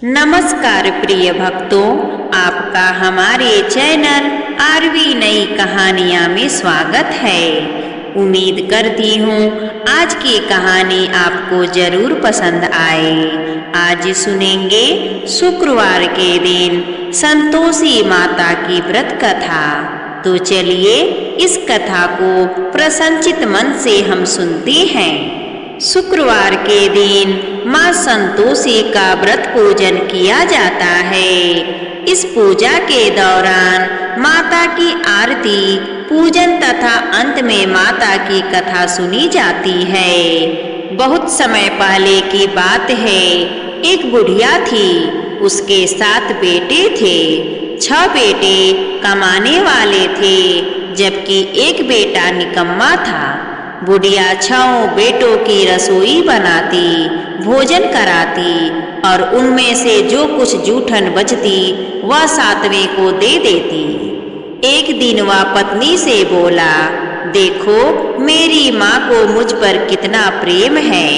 नमस्कार प्रिय भक्तों, आपका हमारे चैनल आरवी नई कहानियाँ में स्वागत है। उम्मीद करती हूँ आज की कहानी आपको जरूर पसंद आए। आज सुनेंगे शुक्रवार के दिन संतोषी माता की व्रत कथा। तो चलिए इस कथा को प्रसन्नचित मन से हम सुनते हैं। शुक्रवार के दिन माँ संतोषी का व्रत पूजन किया जाता है। इस पूजा के दौरान माता की आरती पूजन तथा अंत में माता की कथा सुनी जाती है। बहुत समय पहले की बात है, एक बुढ़िया थी, उसके 7 बेटे थे। 6 बेटे कमाने वाले थे, जबकि एक बेटा निकम्मा था। बुढ़िया 6 बेटों की रसोई बनाती, भोजन कराती और उनमें से जो कुछ जूठन बचती वह 7वें को दे देती। एक दिन वह पत्नी से बोला, देखो मेरी माँ को मुझ पर कितना प्रेम है।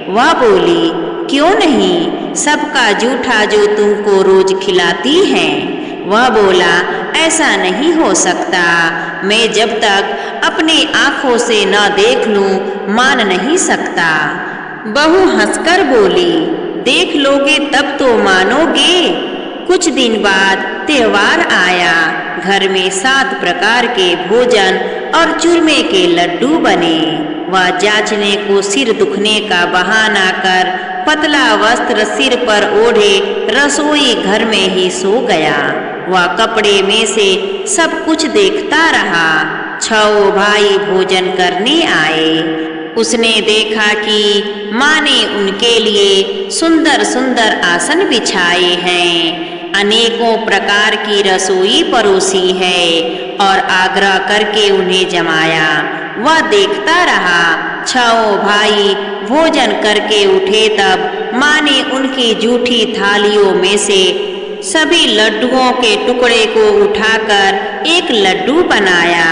वह बोली, क्यों नहीं, सबका जूठा जो तुमको रोज खिलाती है। वह बोला, ऐसा नहीं हो सकता, मैं जब तक अपने आँखों से न देख लूं मान नहीं सकता। बहू हंसकर बोली, देख लोगे तब तो मानोगे। कुछ दिन बाद त्योहार आया। घर में 7 प्रकार के भोजन और चूरमे के लड्डू बने। वह जांचने को सिर दुखने का बहाना कर पतला वस्त्र सिर पर ओढ़े रसोई घर में ही सो गया। वह कपड़े में से सब कुछ देखता रहा। 6 भाई भोजन करने आए। उसने देखा कि माँ ने उनके लिए सुंदर सुंदर आसन बिछाए हैं, अनेकों प्रकार की रसोई परोसी है और आग्रह करके उन्हें जमाया। वह देखता रहा। 6 भाई भोजन करके उठे तब माँ ने उनकी जूठी थालियों में से सभी लड्डुओं के टुकड़े को उठाकर एक लड्डू बनाया।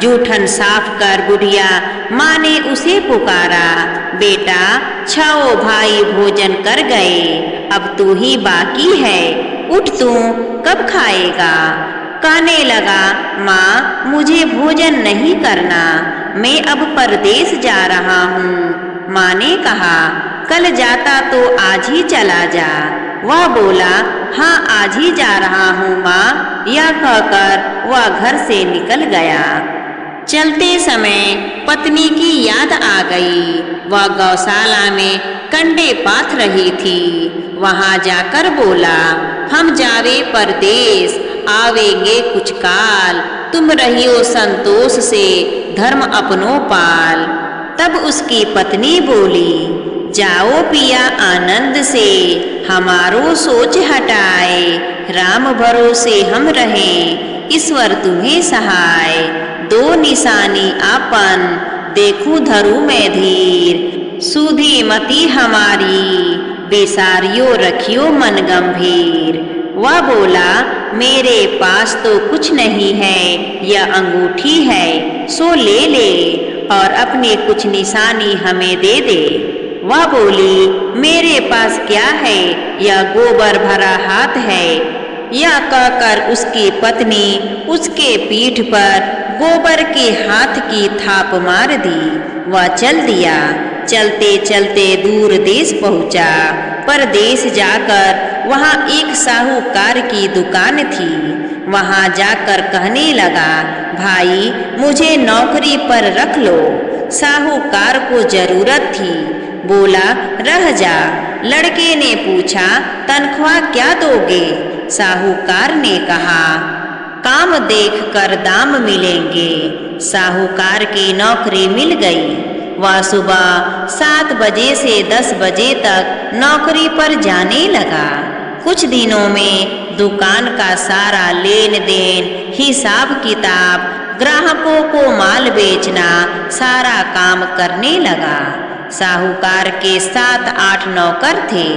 जूठन साफ कर बुढ़िया माँ ने उसे पुकारा, बेटा 6 भाई भोजन कर गए, अब तू ही बाकी है, उठ तू कब खाएगा। कहने लगा, माँ मुझे भोजन नहीं करना, मैं अब परदेश जा रहा हूँ। माँ ने कहा, कल जाता तो आज ही चला जा। वह बोला, हाँ आज ही जा रहा हूँ माँ। यह कहकर वह घर से निकल गया। चलते समय पत्नी की याद आ गई। वह गौशाला में कंडे पाथ रही थी। वहाँ जाकर बोला, हम जावे परदेश, आवेंगे कुछ काल, तुम रहियो संतोष से धर्म अपनो पाल। तब उसकी पत्नी बोली, जाओ पिया आनंद से, हमारो सोच हटाए, राम भरोसे हम रहें, ईश्वर तुम्हें सहाय। 2 निशानी आपन, देखूं धरू मैं धीर, सुधी मति हमारी, बेसारियो रखियो मन गंभीर। वह बोला, मेरे पास तो कुछ नहीं है, यह अंगूठी है, सो ले ले और अपनी कुछ निशानी हमें दे दे। वह बोली, मेरे पास क्या है, यह गोबर भरा हाथ है। यह कहकर उसकी पत्नी उसके पीठ पर गोबर के हाथ की थाप मार दी। वह चल दिया। चलते चलते दूर देश पहुँचा। परदेश जाकर वहाँ एक साहूकार की दुकान थी। वहाँ जाकर कहने लगा, भाई मुझे नौकरी पर रख लो। साहूकार को जरूरत थी। बोला, रह जा। लड़के ने पूछा, तनख्वाह क्या दोगे। साहूकार ने कहा, काम देख कर दाम मिलेंगे। साहूकार की नौकरी मिल गई। वह सुबह 7 बजे से 10 बजे तक नौकरी पर जाने लगा। कुछ दिनों में दुकान का सारा लेन देन, हिसाब किताब, ग्राहकों को माल बेचना, सारा काम करने लगा। साहूकार के 7-8 नौकर थे।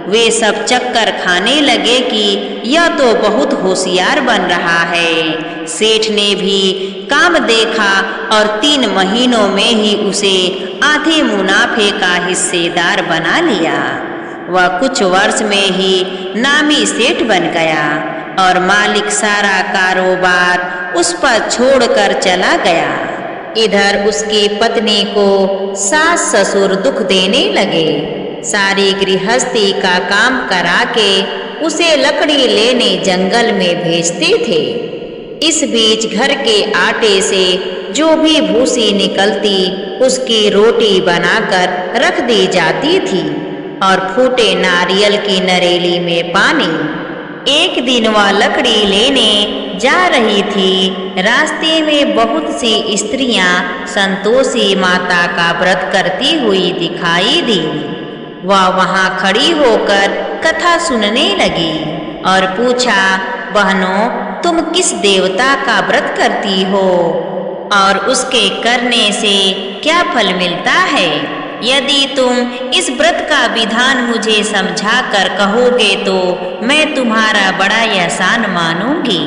वे सब चक्कर खाने लगे कि यह तो बहुत होशियार बन रहा है। सेठ ने भी काम देखा और 3 महीनों में ही उसे आधे मुनाफे का हिस्सेदार बना लिया। वह कुछ वर्ष में ही नामी सेठ बन गया और मालिक सारा कारोबार उस पर छोड़कर चला गया। इधर उसकी पत्नी को सास ससुर दुख देने लगे। सारी गृहस्थी का काम करा के उसे लकड़ी लेने जंगल में भेजते थे। इस बीच घर के आटे से जो भी भूसी निकलती उसकी रोटी बनाकर रख दी जाती थी और फूटे नारियल की नरेली में पानी। एक दिन वह लकड़ी लेने जा रही थी। रास्ते में बहुत सी स्त्रियां संतोषी माता का व्रत करती हुई दिखाई दी। वह वहां खड़ी होकर कथा सुनने लगी और पूछा, बहनों, तुम किस देवता का व्रत करती हो और उसके करने से क्या फल मिलता है? यदि तुम इस व्रत का विधान मुझे समझा कर कहोगे तो मैं तुम्हारा बड़ा एहसान मानूंगी।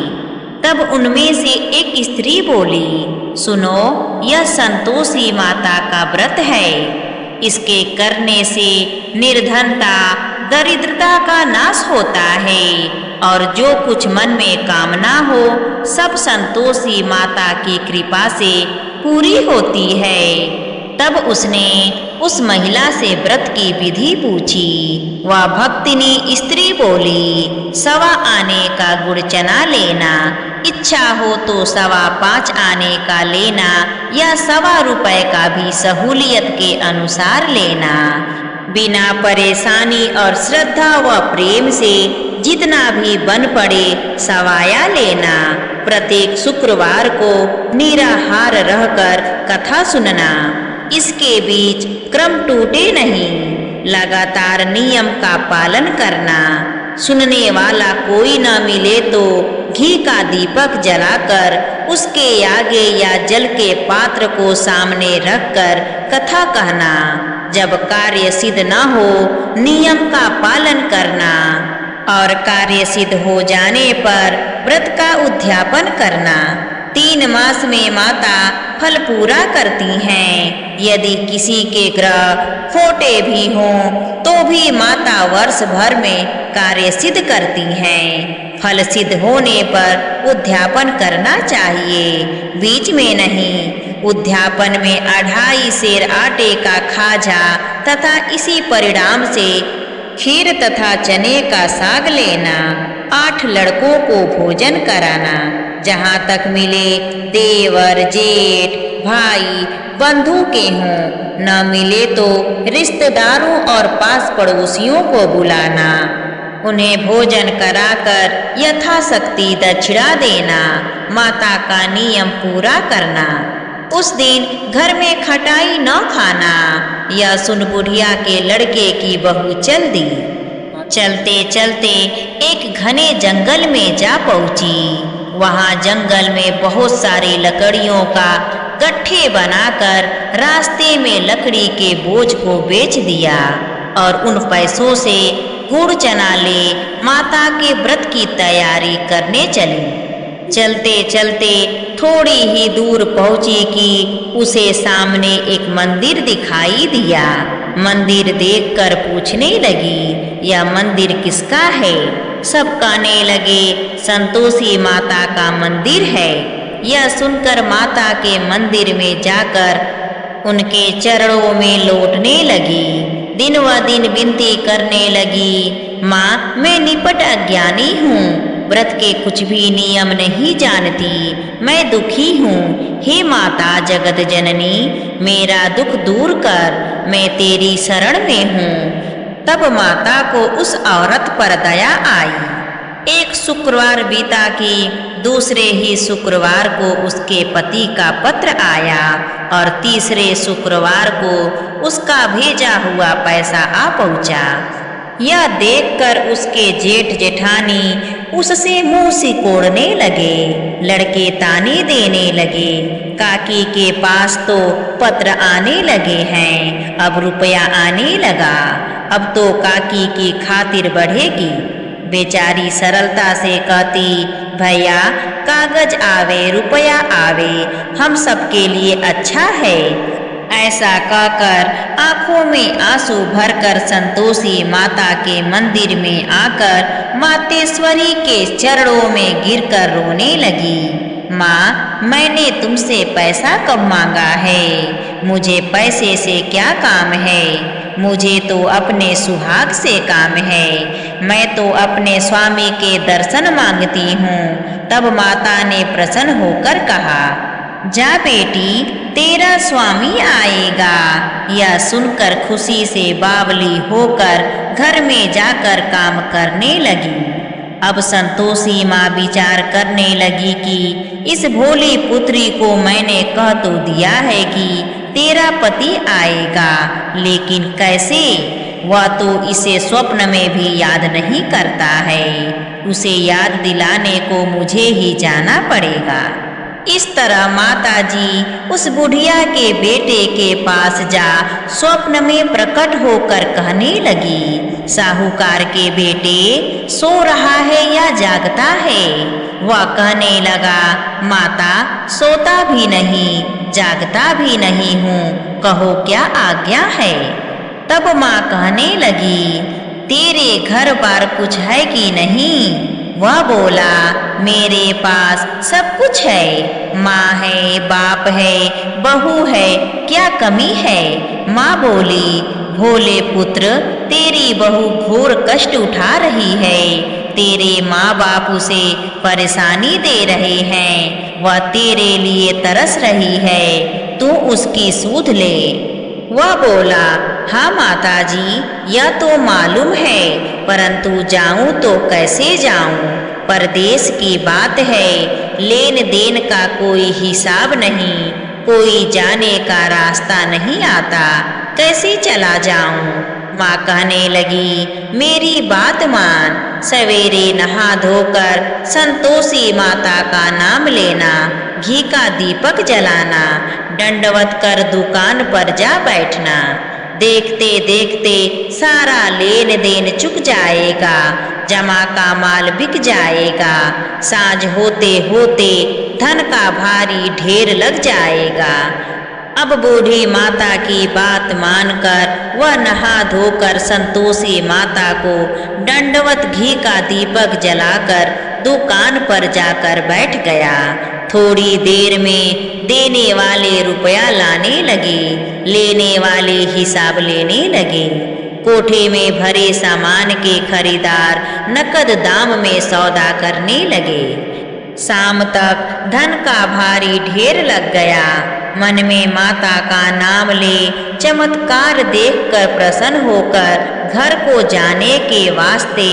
तब उनमें से एक स्त्री बोली, सुनो, यह संतोषी माता का व्रत है। इसके करने से निर्धनता, दरिद्रता का नाश होता है और जो कुछ मन में कामना हो सब संतोषी माता की कृपा से पूरी होती है। तब उसने उस महिला से व्रत की विधि पूछी। वह भक्तिनी स्त्री बोली, 1.25 आने का गुड़ चना लेना, इच्छा हो तो 5.25 आने का लेना या 1.25 रुपए का भी सहूलियत के अनुसार लेना। बिना परेशानी और श्रद्धा व प्रेम से जितना भी बन पड़े सवाया लेना। प्रत्येक शुक्रवार को निराहार रहकर कथा सुनना। इसके बीच क्रम टूटे नहीं, लगातार नियम का पालन करना। सुनने वाला कोई न मिले तो घी का दीपक जलाकर उसके आगे या जल के पात्र को सामने रखकर कथा कहना। जब कार्य सिद्ध न हो नियम का पालन करना और कार्य सिद्ध हो जाने पर व्रत का उद्यापन करना। 3 मास में माता फल पूरा करती हैं। यदि किसी के ग्रह खोटे भी हों तो भी माता वर्ष भर में कार्य सिद्ध करती हैं। फल सिद्ध होने पर उद्यापन करना चाहिए, बीच में नहीं। उद्यापन में 2.5 सेर आटे का खाजा तथा इसी परिणाम से खीर तथा चने का साग लेना। 8 लड़कों को भोजन कराना। जहाँ तक मिले देवर, जेठ, भाई, बंधु के हों, न मिले तो रिश्तेदारों और पास पड़ोसियों को बुलाना। उन्हें भोजन कराकर यथाशक्ति दक्षिणा देना। माता का नियम पूरा करना। उस दिन घर में खटाई न खाना। यह सुन बुढ़िया के लड़के की बहू चल दी। चलते चलते एक घने जंगल में जा पहुंची। वहां जंगल में बहुत सारी लकड़ियों का गट्ठे बनाकर रास्ते में लकड़ी के बोझ को बेच दिया और उन पैसों से गुड़ चना ले माता के व्रत की तैयारी करने चली। चलते चलते थोड़ी ही दूर पहुंची कि उसे सामने एक मंदिर दिखाई दिया। मंदिर देखकर पूछने लगी, यह मंदिर किसका है? सब कहने लगे, संतोषी माता का मंदिर है। यह सुनकर माता के मंदिर में जाकर उनके चरणों में लौटने लगी। दिन व दिन विनती करने लगी, माँ, मैं निपट अज्ञानी हूँ, व्रत के कुछ भी नियम नहीं जानती, मैं दुखी हूँ। हे माता जगत जननी, मेरा दुख दूर कर, मैं तेरी शरण में हूँ। तब माता को उस औरत पर दया आई। एक शुक्रवार बीता कि दूसरे ही शुक्रवार को उसके पति का पत्र आया और तीसरे शुक्रवार को उसका भेजा हुआ पैसा आ पहुंचा। यह देखकर उसके जेठ जेठानी उससे मुंह सिकोड़ने लगे। लड़के ताने देने लगे, काकी के पास तो पत्र आने लगे हैं, अब रुपया आने लगा, अब तो काकी की खातिर बढ़ेगी। बेचारी सरलता से कहती, भैया कागज आवे रुपया आवे, हम सबके लिए अच्छा है। ऐसा कहकर आंखों में आंसू भरकर संतोषी माता के मंदिर में आकर मातेश्वरी के चरणों में गिरकर रोने लगी। माँ, मैंने तुमसे पैसा कब मांगा है? मुझे पैसे से क्या काम है? मुझे तो अपने सुहाग से काम है। मैं तो अपने स्वामी के दर्शन मांगती हूँ। तब माता ने प्रसन्न होकर कहा, जा बेटी, तेरा स्वामी आएगा। यह सुनकर खुशी से बावली होकर घर में जाकर काम करने लगी। अब संतोषी माँ विचार करने लगी कि इस भोली पुत्री को मैंने कह तो दिया है कि तेरा पति आएगा, लेकिन कैसे? वह तो इसे स्वप्न में भी याद नहीं करता है। उसे याद दिलाने को मुझे ही जाना पड़ेगा। इस तरह माताजी उस बुढ़िया के बेटे के पास जा स्वप्न में प्रकट होकर कहने लगी, साहूकार के बेटे सो रहा है या जागता है? वह कहने लगा, माता, सोता भी नहीं, जागता भी नहीं हूँ, कहो क्या आज्ञा है? तब माँ कहने लगी, तेरे घर बार कुछ है कि नहीं? वह बोला, मेरे पास सब कुछ है। माँ है, बाप है, बहू है, क्या कमी है? माँ बोली, भोले पुत्र, तेरी बहू घोर कष्ट उठा रही है। तेरे माँ बाप उसे परेशानी दे रहे हैं। वह तेरे लिए तरस रही है, तू उसकी सूध ले। वह बोला, हाँ माताजी, यह तो मालूम है, परंतु जाऊं तो कैसे जाऊं? परदेश की बात है, लेन देन का कोई हिसाब नहीं, कोई जाने का रास्ता नहीं आता, कैसे चला जाऊं? माँ कहने लगी, मेरी बात मान, सवेरे नहा धोकर संतोषी माता का नाम लेना, घी का दीपक जलाना, दंडवत कर दुकान पर जा बैठना। देखते देखते सारा लेन देन चुक जाएगा, जमा का माल बिक जाएगा। साँझ होते होते धन का भारी ढेर लग जाएगा। अब बूढ़ी माता की बात मानकर वह नहा धोकर संतोषी माता को दंडवत घी का दीपक जलाकर दुकान पर जाकर बैठ गया। थोड़ी देर में देने वाले रुपया लाने लगे, लेने वाले हिसाब लेने लगे। कोठे में भरे सामान के खरीदार नकद दाम में सौदा करने लगे। शाम तक धन का भारी ढेर लग गया। मन में माता का नाम ले चमत्कार देखकर प्रसन्न होकर घर को जाने के वास्ते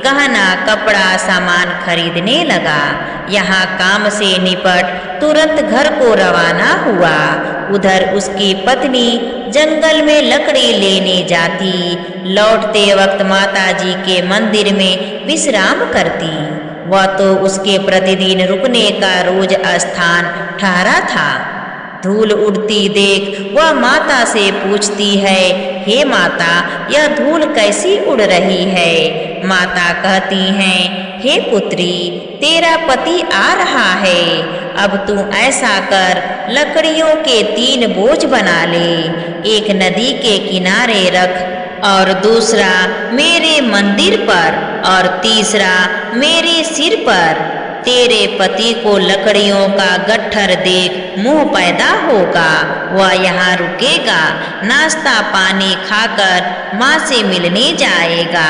गहना कपड़ा सामान खरीदने लगा। यहाँ काम से निपट तुरंत घर को रवाना हुआ। उधर उसकी पत्नी जंगल में लकड़ी लेने जाती, लौटते वक्त माताजी के मंदिर में विश्राम करती। वह तो उसके प्रतिदिन रुकने का रोज स्थान ठहरा था। धूल उड़ती देख वह माता से पूछती है, हे माता, यह धूल कैसी उड़ रही है? माता कहती हैं, हे पुत्री, तेरा पति आ रहा है। अब तू ऐसा कर, लकड़ियों के 3 बोझ बना ले, एक नदी के किनारे रख और दूसरा मेरे मंदिर पर और तीसरा मेरे सिर पर। तेरे पति को लकड़ियों का गट्ठर देख मोह पैदा होगा, वह यहाँ रुकेगा, नाश्ता पानी खाकर माँ से मिलने जाएगा।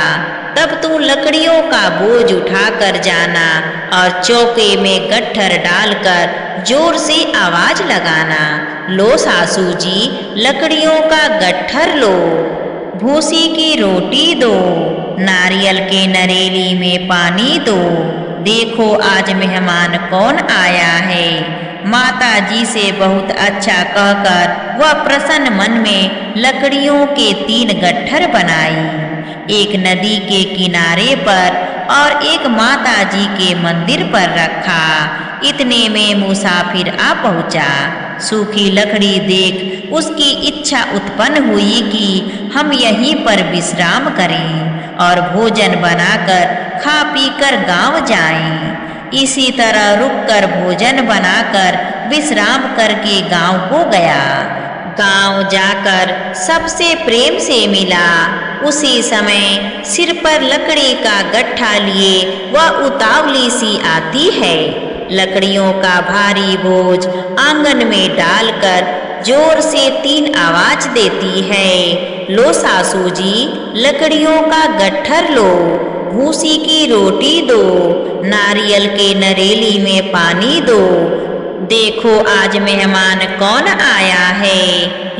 तब तू लकड़ियों का बोझ उठाकर जाना और चौके में गट्ठर डालकर जोर से आवाज लगाना, लो सासू जी, लकड़ियों का गट्ठर लो, भूसी की रोटी दो, नारियल के नरेली में पानी दो, देखो आज मेहमान कौन आया है। माता जी से बहुत अच्छा कहकर वह प्रसन्न मन में लकड़ियों के 3 गट्ठर बनाई, एक नदी के किनारे पर और एक माता जी के मंदिर पर रखा। इतने में मुसाफिर आ पहुंचा। सूखी लकड़ी देख उसकी इच्छा उत्पन्न हुई कि हम यहीं पर विश्राम करें और भोजन बनाकर खा पीकर गांव जाएं। इसी तरह रुककर भोजन बनाकर विश्राम करके गांव को गया। गांव जाकर सबसे प्रेम से मिला। उसी समय सिर पर लकड़ी का गट्ठा लिए वह उतावली सी आती है। लकड़ियों का भारी बोझ आंगन में डालकर जोर से 3 आवाज देती है, लो सासू जी, लकड़ियों का गट्ठर लो, भूसी की रोटी दो, नारियल के नरेली में पानी दो। देखो आज मेहमान कौन आया है।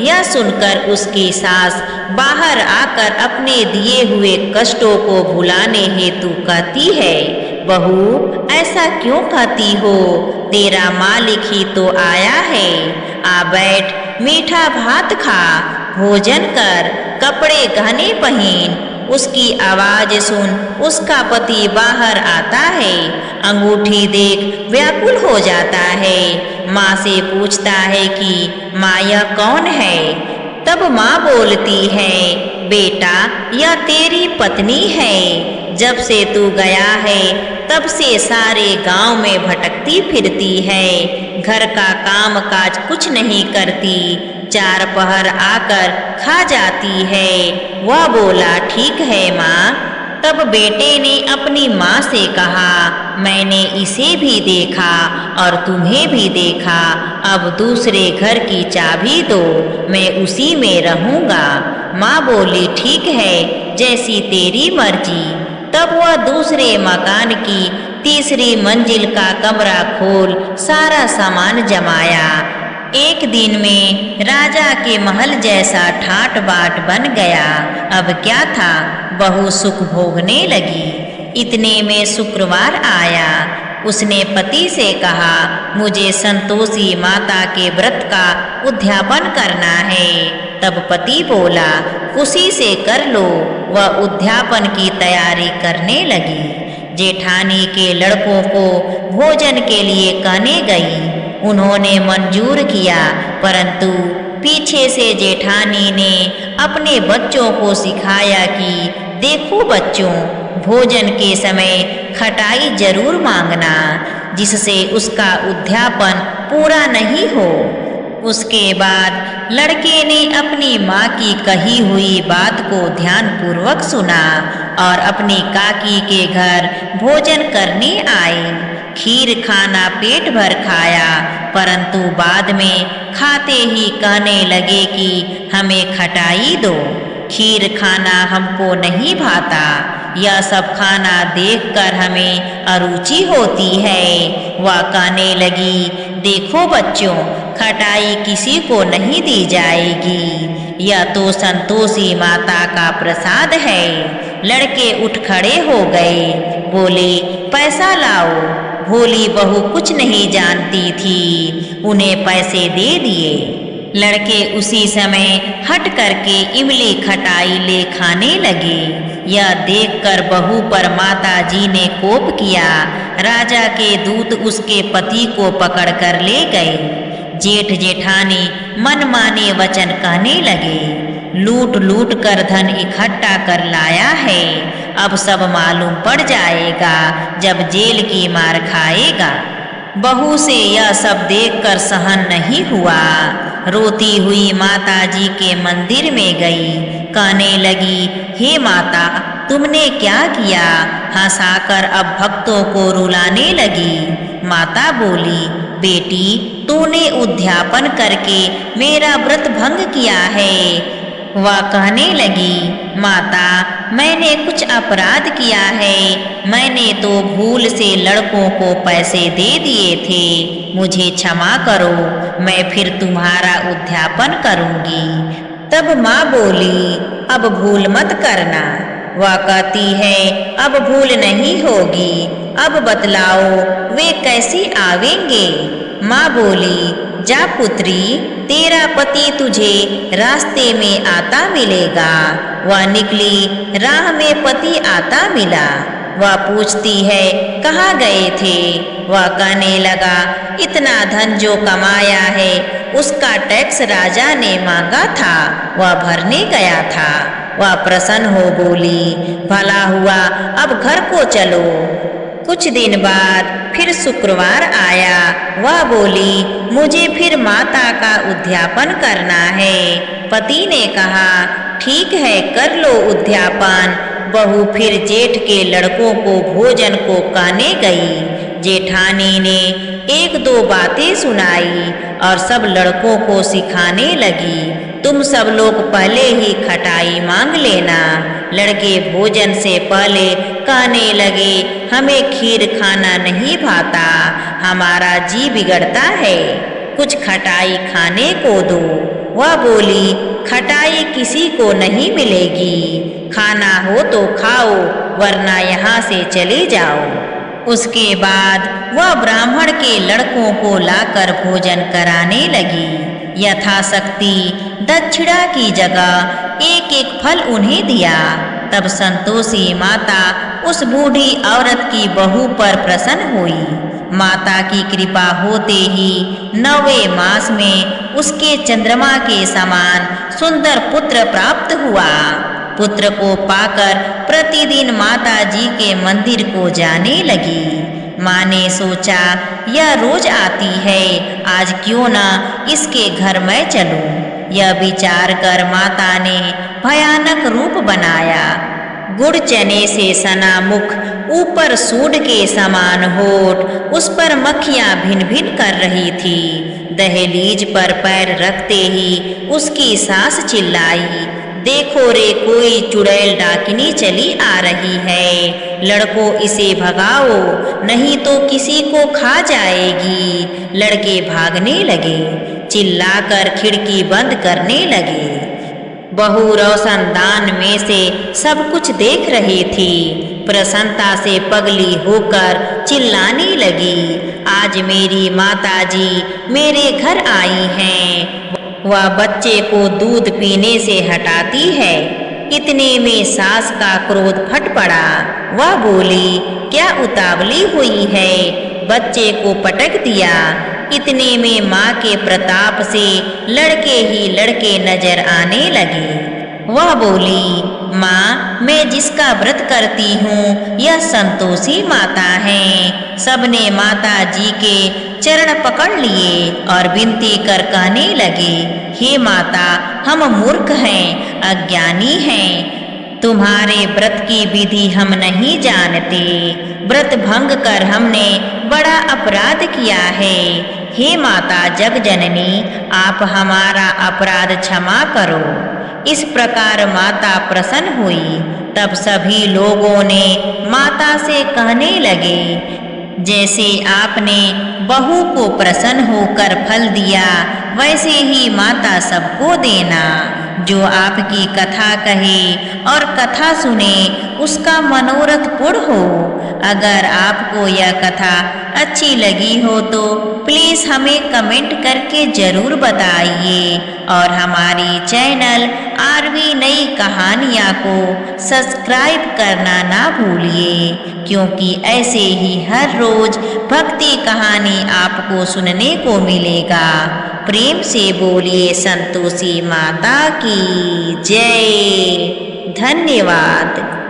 यह सुनकर उसकी सास बाहर आकर अपने दिए हुए कष्टों को भुलाने हेतु कहती है, बहू ऐसा क्यों कहती हो, तेरा मालिक ही तो आया है। आ बैठ, मीठा भात खा, भोजन कर, कपड़े गहने पहन। उसकी आवाज सुन उसका पति बाहर आता है। अंगूठी देख व्याकुल हो जाता है। माँ से पूछता है कि माँ यह कौन है। तब माँ बोलती है, बेटा यह तेरी पत्नी है। जब से तू गया है तब से सारे गांव में भटकती फिरती है। घर का काम काज कुछ नहीं करती, 4 पहर आकर खा जाती है। वह बोला, ठीक है माँ। तब बेटे ने अपनी माँ से कहा, मैंने इसे भी देखा और तुम्हें भी देखा, अब दूसरे घर की चाबी दो, मैं उसी में रहूँगा। माँ बोली, ठीक है, जैसी तेरी मर्जी। तब वह दूसरे मकान की 3री मंजिल का कमरा खोल सारा सामान जमाया। एक दिन में राजा के महल जैसा ठाट बाट बन गया। अब क्या था, बहू सुख भोगने लगी। इतने में शुक्रवार आया। उसने पति से कहा, मुझे संतोषी माता के व्रत का उद्यापन करना है। तब पति बोला, खुशी से कर लो। वह उद्यापन की तैयारी करने लगी। जेठानी के लड़कों को भोजन के लिए कहने गई। उन्होंने मंजूर किया, परंतु पीछे से जेठानी ने अपने बच्चों को सिखाया कि देखो बच्चों, भोजन के समय खटाई जरूर मांगना, जिससे उसका उद्यापन पूरा नहीं हो। उसके बाद लड़के ने अपनी माँ की कही हुई बात को ध्यानपूर्वक सुना और अपनी काकी के घर भोजन करने आए। खीर खाना पेट भर खाया, परंतु बाद में खाते ही कहने लगे कि हमें खटाई दो, खीर खाना हमको नहीं भाता। यह सब खाना देखकर हमें अरुचि होती है। वह कहने लगी, देखो बच्चों, खटाई किसी को नहीं दी जाएगी, यह तो संतोषी माता का प्रसाद है। लड़के उठ खड़े हो गए, बोले, पैसा लाओ। भोली बहू कुछ नहीं जानती थी, उन्हें पैसे दे दिए। लड़के उसी समय हट करके इमली खटाई ले खाने लगे। यह देखकर बहू पर माता जी ने कोप किया। राजा के दूत उसके पति को पकड़कर ले गए। जेठ जेठानी मनमाने वचन कहने लगे, लूट लूट कर धन इकट्ठा कर लाया है, अब सब मालूम पड़ जाएगा जब जेल की मार खाएगा। बहू से यह सब देखकर सहन नहीं हुआ। रोती हुई माता जी के मंदिर में गई। कहने लगी, हे माता, तुमने क्या किया? हंसाकर अब भक्तों को रुलाने लगी। माता बोली, बेटी, तूने उद्यापन करके मेरा व्रत भंग किया है। वह कहने लगी, माता, मैंने कुछ अपराध किया है। मैंने तो भूल से लड़कों को पैसे दे दिए थे, मुझे क्षमा करो, मैं फिर तुम्हारा उद्यापन करूंगी। तब माँ बोली, अब भूल मत करना। वह कहती है, अब भूल नहीं होगी, अब बतलाओ वे कैसे आवेंगे। माँ बोली, जा पुत्री, तेरा पति तुझे रास्ते में आता मिलेगा। वह निकली, राह में पति आता मिला। वह पूछती है, कहाँ गए थे? वह कहने लगा, इतना धन जो कमाया है उसका टैक्स राजा ने मांगा था, वह भरने गया था। वह प्रसन्न हो बोली, भला हुआ, अब घर को चलो। कुछ दिन बाद फिर शुक्रवार आया। वह बोली, मुझे फिर माता का उद्यापन करना है। पति ने कहा, ठीक है, कर लो उद्यापन। बहू फिर जेठ के लड़कों को भोजन को कहने गई। जेठानी ने एक दो बातें सुनाई और सब लड़कों को सिखाने लगी। तुम सब लोग पहले ही खटाई मांग लेना। लड़के भोजन से पहले कहने लगे, हमें खीर खाना नहीं भाता, हमारा जी बिगड़ता है, कुछ खटाई खाने को दो। वह बोली, खटाई किसी को नहीं मिलेगी, खाना हो तो खाओ वरना यहाँ से चले जाओ। उसके बाद वह ब्राह्मण के लड़कों को लाकर भोजन कराने लगी। यथाशक्ति दक्षिणा की जगह एक एक फल उन्हें दिया। तब संतोषी माता उस बूढ़ी औरत की बहू पर प्रसन्न हुई। माता की कृपा होते ही 9वें मास में उसके चंद्रमा के समान सुंदर पुत्र प्राप्त हुआ। पुत्र को पाकर प्रतिदिन माता जी के मंदिर को जाने लगी। माँ ने सोचा, यह रोज आती है, आज क्यों ना इसके घर मैं चलूं। यह विचार कर माता ने भयानक रूप बनाया। गुड़ चने से सना मुख, ऊपर सूंड के समान होठ, उस पर मक्खियां भिन भिन कर रही थी। दहलीज पर पैर रखते ही उसकी सास चिल्लाई, देखो रे, कोई चुड़ैल डाकिनी चली आ रही है, लड़कों इसे भगाओ नहीं तो किसी को खा जाएगी। लड़के भागने लगे, चिल्लाकर खिड़की बंद करने लगे। बहू रोशनदान में से सब कुछ देख रही थी। प्रसन्नता से पगली होकर चिल्लाने लगी, आज मेरी माताजी मेरे घर आई हैं। वह बच्चे को दूध पीने से हटाती है। इतने में सास का क्रोध फट पड़ा। वह बोली, क्या उतावली हुई है, बच्चे को पटक दिया। इतने में माँ के प्रताप से लड़के ही लड़के नजर आने लगे। वह बोली, माँ, मैं जिसका व्रत करती हूँ यह संतोषी माता है। सबने माता जी के चरण पकड़ लिए और विनती कर कहने लगे, हे माता, हम मूर्ख हैं, अज्ञानी हैं, तुम्हारे व्रत की विधि हम नहीं जानते। व्रत भंग कर हमने बड़ा अपराध किया है। हे माता जगजननी, आप हमारा अपराध क्षमा करो। इस प्रकार माता प्रसन्न हुई। तब सभी लोगों ने माता से कहने लगे, जैसे आपने बहू को प्रसन्न होकर फल दिया, वैसे ही माता सबको देना। जो आपकी कथा कहे और कथा सुने उसका मनोरथ पूर्ण हो। अगर आपको यह कथा अच्छी लगी हो तो प्लीज़ हमें कमेंट करके ज़रूर बताइए और हमारी चैनल आरवी नई कहानियाँ को सब्सक्राइब करना ना भूलिए, क्योंकि ऐसे ही हर रोज़ भक्ति कहानी आपको सुनने को मिलेगा। प्रेम से बोलिए संतोषी माता की जय। धन्यवाद।